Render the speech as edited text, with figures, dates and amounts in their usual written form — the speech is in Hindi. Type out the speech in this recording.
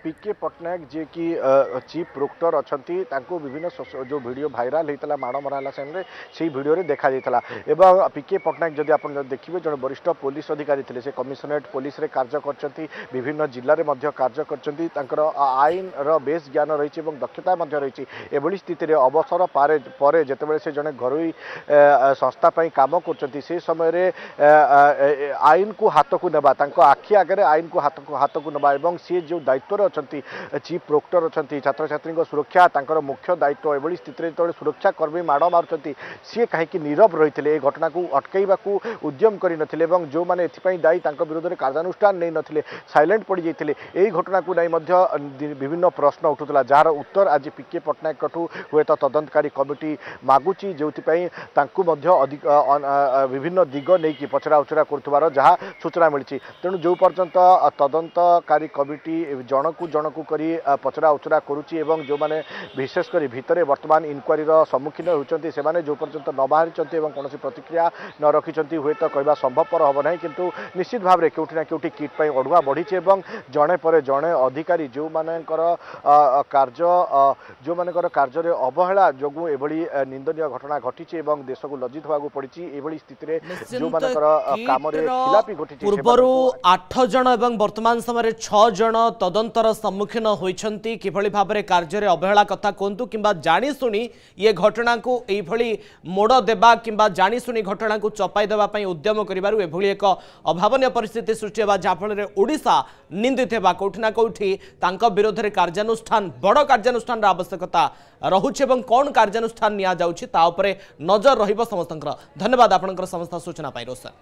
पीके पट्टनायक जी की चीफ प्रोक्टर अच्छा विभिन्न जो वीडियो भाइराल होता माड़ मराला समय से वीडियो देखा एवं पीके पट्टनायक जदि आप देखिए जन वरिष्ठ पुलिस अधिकारी थे से कमिशनरेट पुलिस रे कार्य कर विभिन्न जिले में कार्य कर आईन बेस ज्ञान रही दक्षता रही एभली स्थित अवसर पर जिते से जड़े घरोई संस्था काम कर समय आईन को हाथ को नेबा आखि आगे आईन को हाथ को नेबा एवं सी जो दायित्व अच्छा चीफ प्रोक्टर अच्छा छात्र छात्री सुरक्षा तांकर मुख्य दायित्व एभली स्थित जो सुरक्षा कर्मी माड़ मार्च सी कहीं नीरव रही है घटना को अटकैवा उद्यम करते जो मैंने दायी विरोध में कार्यानुष्ठान नहीं नथिले साइलेंट पड़ जाते यही घटना को नहीं विभिन्न प्रश्न उठूला जार उत्तर आज पीके पट्टनायक हुए तो तदंतकारी कमिटी मागुची जो अधिक विभिन्न दिग नहीं पचरा उचरा कर जहाँ सूचना मिली तेणु जो पर्यंत तदंतकारी कमिटी जनकू करी पचरा उचरा करुच्ची जो मैंने विशेषकर भितर वर्तमान इनक्वारी सम्मुखीन होती जो पर्यंत न बाहरी कौन प्रतिक्रिया न रखी हुए तो कहना संभवपर हम ना किंतु निश्चित भाव में कौटि ना कौटि किट अड़ुआ बढ़ी जड़े पर जड़े अधिकारी जो मानकर कार्य जो मानकर कार्य अवहेला जो एभली निंदनीय घटना घटी देश को लज्जित होगा पड़ी एभली स्थिति जो मानकर काम खिलापी घटी पूर्व 8 जन एवं वर्तमान समय 6 जन तदंतर सम्मुखीन होती किभली भाव में कार्य अवहेला कथा कहतु कि जाशुणी ये घटना को यही मोड़ देवा कि जाशुणी घटना को चपाई देवाई उद्यम कर एक अभावन परिस्थिति सृष्टि होगा जहाँफल ओडिशा निंदित होगा कौटिना कौटि विरोध में कार्यानुष्ठान बड़ कार्यानुष्ठान आवश्यकता रहुचे कौन कार्यानुष्ठान नि नजर रही समस्त धन्यवाद आपंकर समस्त सूचना रोसा।